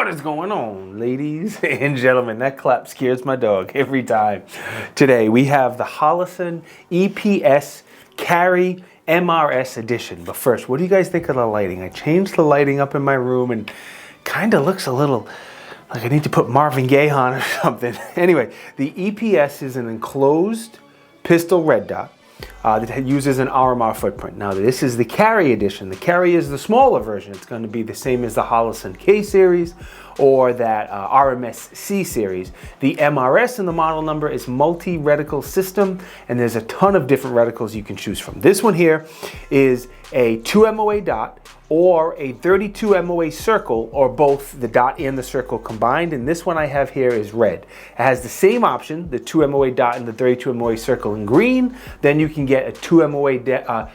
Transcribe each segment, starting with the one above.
What is going on, ladies and gentlemen? That clap scares my dog every time. Today we have the Holosun EPS Carry MRS edition. But first, what do you guys think of the lighting? I changed the lighting up in my room and kind of looks a little like I need to put Marvin Gaye on or something. Anyway, the EPS is an enclosed pistol red dot that uses an RMR footprint. Now this is the Carry edition. The Carry is the smaller version. It's going to be the same as the Holosun K series or that RMSc series. The MRS in the model number is multi-reticle system, and there's a ton of different reticles you can choose from. This one here is a 2 MOA dot or a 32 MOA circle, or both the dot and the circle combined, and this one I have here is red. It has the same option, the 2 MOA dot and the 32 MOA circle in green. Then you can get a 2 MOA dot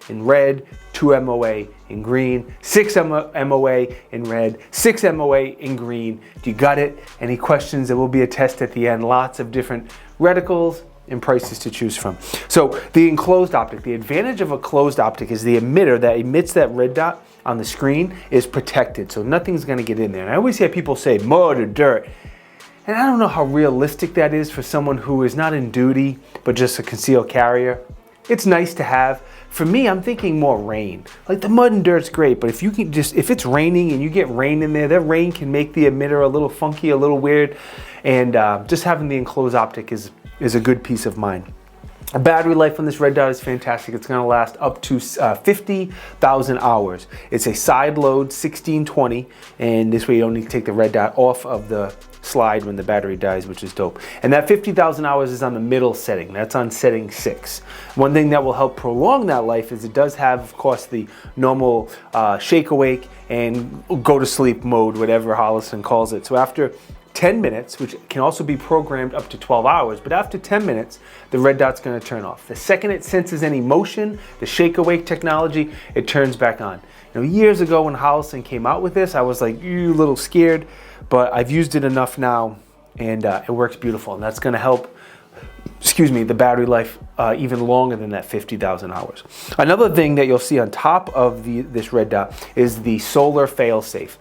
in red, 2 MOA in green, 6 MOA in red, 6 MOA in green. You got it? Any questions? There will be a test at the end. Lots of different reticles and prices to choose from. So the enclosed optic, the advantage of a closed optic is the emitter that emits that red dot on the screen is protected, so nothing's going to get in there. And I always hear people say mud or dirt, and I don't know how realistic that is for someone who is not in duty but just a concealed carrier. It's nice to have. For me, I'm thinking more rain. Like the mud and dirt's great, but if you can if it's raining and you get rain in there, that rain can make the emitter a little funky, a little weird, and just having the enclosed optic is a good peace of mind. The battery life on this red dot is fantastic. It's going to last up to 50,000 hours. It's a side load 1620, and this way you don't need to take the red dot off of the slide when the battery dies, which is dope. And that 50,000 hours is on the middle setting. That's on setting 6. One thing that will help prolong that life is it does have, of course, the normal shake awake and go to sleep mode, whatever Holosun calls it. So after 10 minutes, which can also be programmed up to 12 hours, but after 10 minutes, the red dot's going to turn off. The second it senses any motion, the shake awake technology, it turns back on. You know, years ago when Holosun came out with this, I was like, a little scared, but I've used it enough now, and it works beautiful, and that's going to help, the battery life even longer than that 50,000 hours. Another thing that you'll see on top of this red dot is the solar failsafe.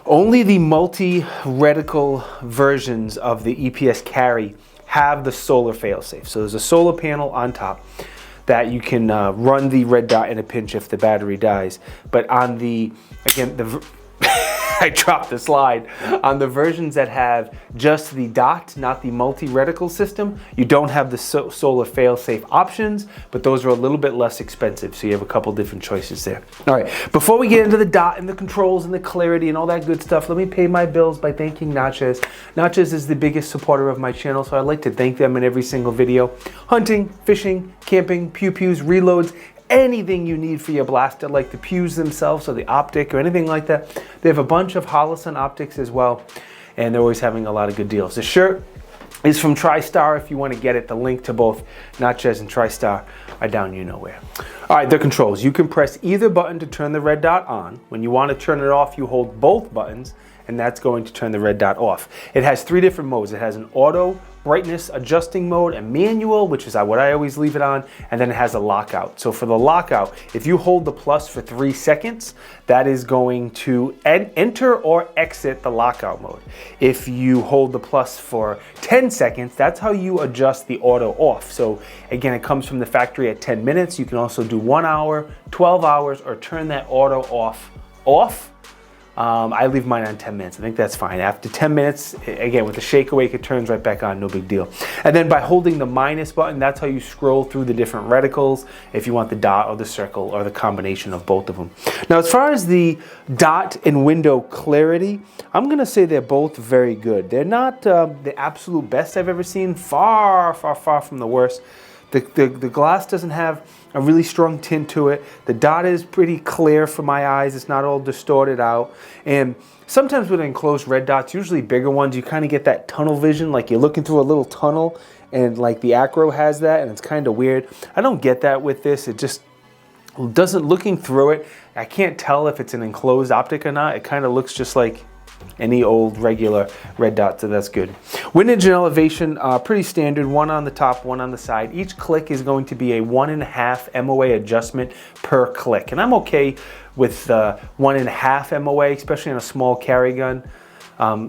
Only the multi-reticle versions of the EPS Carry have the solar failsafe. So there's a solar panel on top that you can run the red dot in a pinch if the battery dies. But on the, again, I dropped the slide. On the versions that have just the dot, not the multi-reticle system, you don't have the solar fail-safe options, but those are a little bit less expensive, so you have a couple different choices there. All right, before we get into the dot and the controls and the clarity and all that good stuff, let me pay my bills by thanking Natchez. Natchez is the biggest supporter of my channel, so I'd like to thank them in every single video. Hunting, fishing, camping, pew-pews, reloads, anything you need for your blaster, like the pews themselves or the optic or anything like that. They have a bunch of Holosun optics as well, and they're always having a lot of good deals. The shirt is from TriStar if you want to get it. The link to both Natchez and TriStar are down you know where. All right, the controls. You can press either button to turn the red dot on. When you want to turn it off, you hold both buttons, and that's going to turn the red dot off. It has 3 different modes. It has an auto brightness adjusting mode, a manual, which is what I always leave it on, and then it has a lockout. So for the lockout, if you hold the plus for 3 seconds, that is going to enter or exit the lockout mode. If you hold the plus for 10 seconds, that's how you adjust the auto off. So again, it comes from the factory at 10 minutes. You can also do 1 hour, 12 hours, or turn that auto off. I leave mine on 10 minutes. I think that's fine. After 10 minutes, again, with the shake awake, it turns right back on, no big deal. And then by holding the minus button, that's how you scroll through the different reticles if you want the dot or the circle or the combination of both of them. Now, as far as the dot and window clarity, I'm going to say they're both very good. They're not the absolute best I've ever seen. Far, far, far from the worst. The glass doesn't have a really strong tint to it. The dot is pretty clear for my eyes. It's not all distorted out. And sometimes with enclosed red dots, usually bigger ones, you kind of get that tunnel vision, like you're looking through a little tunnel, and like the Acro has that, and it's kind of weird. I don't get that with this. It just doesn't, looking through it, I can't tell if it's an enclosed optic or not. It kind of looks just like any old regular red dot, so that's good. Windage and elevation, pretty standard, one on the top, one on the side. Each click is going to be a 1.5 MOA adjustment per click, and I'm okay with 1.5 MOA, especially on a small carry gun.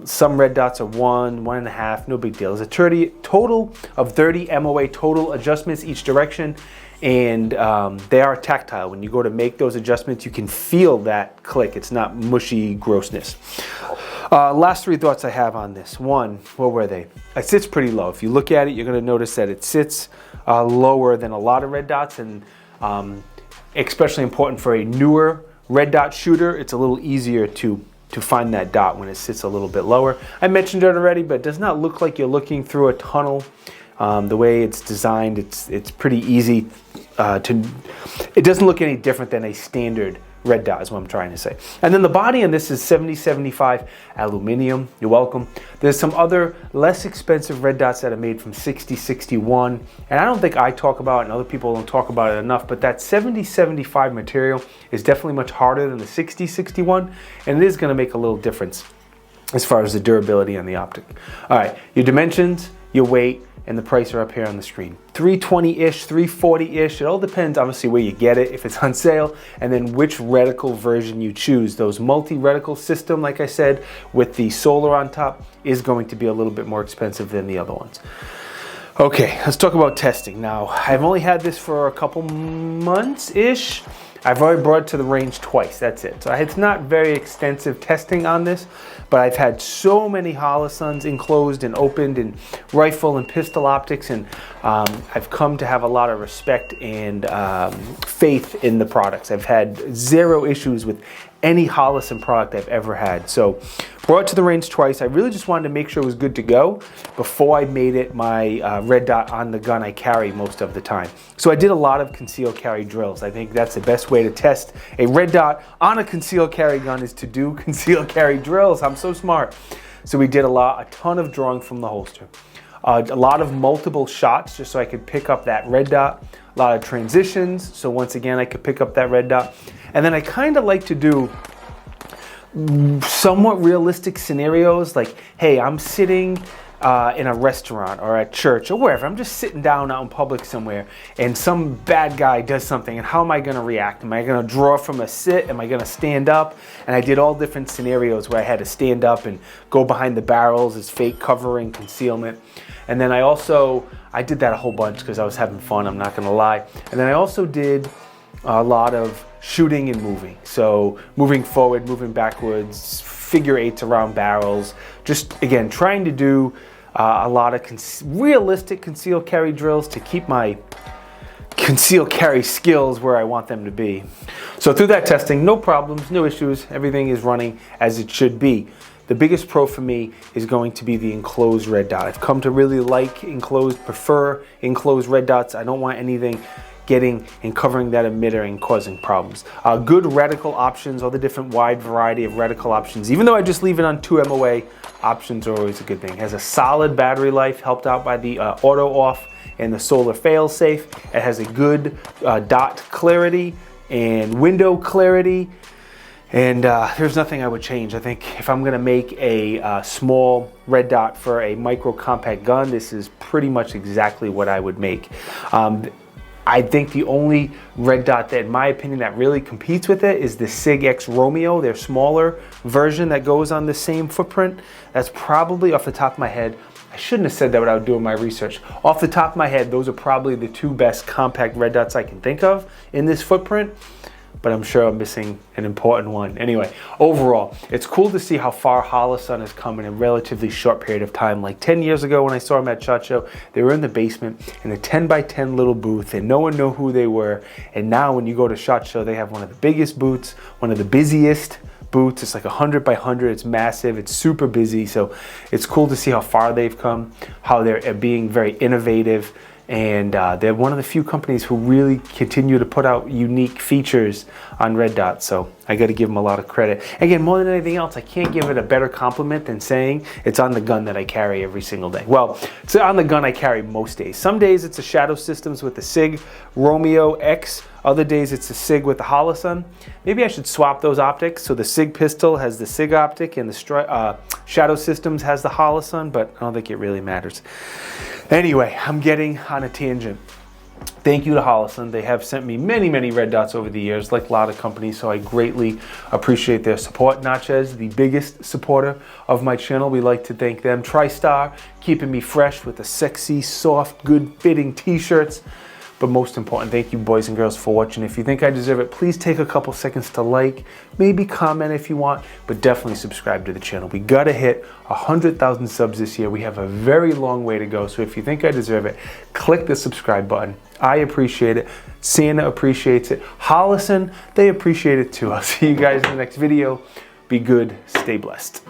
Some red dots are 1.5, no big deal. There's a total of 30 MOA total adjustments each direction, and they are tactile. When you go to make those adjustments, you can feel that click. It's not mushy grossness. Last three thoughts I have on this. One, what were they? It sits pretty low. If you look at it, you're going to notice that it sits lower than a lot of red dots, and especially important for a newer red dot shooter, it's a little easier to find that dot when it sits a little bit lower. I mentioned it already, but it does not look like you're looking through a tunnel. The way it's designed, it's pretty easy it doesn't look any different than a standard red dot is what I'm trying to say. And then the body on this is 70-75 aluminum. You're welcome. There's some other less expensive red dots that are made from 60-61, and I don't think I talk about it and other people don't talk about it enough, but that 70-75 material is definitely much harder than the 60-61, and it is going to make a little difference as far as the durability on the optic. All right, your dimensions, your weight, and the price are up here on the screen. $320-ish, $340-ish. It all depends, obviously, where you get it, if it's on sale, and then which reticle version you choose. Those multi-reticle system, like I said, with the solar on top, is going to be a little bit more expensive than the other ones. Okay, let's talk about testing. Now, I've only had this for a couple months-ish. I've already brought it to the range twice, that's it. So it's not very extensive testing on this, but I've had so many Holosuns enclosed and opened and rifle and pistol optics, and I've come to have a lot of respect and faith in the products. I've had zero issues with any Holosun product I've ever had. So brought it to the range twice. I really just wanted to make sure it was good to go before I made it my red dot on the gun I carry most of the time. So I did a lot of concealed carry drills. I think that's the best way to test a red dot on a concealed carry gun is to do concealed carry drills. I'm so smart. So we did a ton of drawing from the holster. A lot of multiple shots just so I could pick up that red dot. A lot of transitions, so once again I could pick up that red dot. And then I kind of like to do somewhat realistic scenarios, like, hey, I'm sitting in a restaurant or at church or wherever. I'm just sitting down out in public somewhere and some bad guy does something, and how am I going to react? Am I going to draw from a sit? Am I going to stand up? And I did all different scenarios where I had to stand up and go behind the barrels as fake covering, concealment. And then I did that a whole bunch because I was having fun, I'm not going to lie. And then I also did a lot of shooting and moving. So moving forward, moving backwards, figure eights around barrels. Just, again, trying to do a lot of realistic concealed carry drills to keep my concealed carry skills where I want them to be. So through that testing, no problems, no issues. Everything is running as it should be. The biggest pro for me is going to be the enclosed red dot. I've come to really like prefer enclosed red dots. I don't want anything getting and covering that emitter and causing problems. Good reticle options, all the different wide variety of reticle options. Even though I just leave it on 2 MOA, options are always a good thing. It has a solid battery life, helped out by the auto off and the solar fail safe. It has a good dot clarity and window clarity. And there's nothing I would change. I think if I'm gonna make a small red dot for a micro compact gun, this is pretty much exactly what I would make. I think the only red dot that, in my opinion, that really competes with it is the SIG X Romeo, their smaller version that goes on the same footprint. That's probably, off the top of my head, I shouldn't have said that without doing my research. Off the top of my head, those are probably the 2 best compact red dots I can think of in this footprint, but I'm sure I'm missing an important one. Anyway, overall, it's cool to see how far Holosun has come in a relatively short period of time. Like 10 years ago when I saw them at SHOT Show, they were in the basement in a 10x10 little booth and no one knew who they were. And now when you go to SHOT Show, they have one of the biggest booths, one of the busiest booths. It's like 100x100, it's massive, it's super busy. So it's cool to see how far they've come, how they're being very innovative. And they're one of the few companies who really continue to put out unique features on red dots. So I got to give them a lot of credit. Again, more than anything else, I can't give it a better compliment than saying it's on the gun that I carry every single day. Well, it's on the gun I carry most days. Some days it's a Shadow Systems with the SIG Romeo X Other days it's a SIG with the Holosun. Maybe I should swap those optics. So the SIG pistol has the SIG optic and the Shadow Systems has the Holosun, but I don't think it really matters. Anyway, I'm getting on a tangent. Thank you to Holosun. They have sent me many red dots over the years, like a lot of companies, so I greatly appreciate their support. Natchez, the biggest supporter of my channel, we like to thank them. TriStar, keeping me fresh with the sexy, soft, good-fitting t-shirts. But most important, thank you boys and girls for watching. If you think I deserve it, please take a couple seconds to like, maybe comment if you want, but definitely subscribe to the channel. We gotta hit 100,000 subs this year. We have a very long way to go, so if you think I deserve it, click the subscribe button. I appreciate it. Santa appreciates it. Holosun, they appreciate it too. I'll see you guys in the next video. Be good, stay blessed.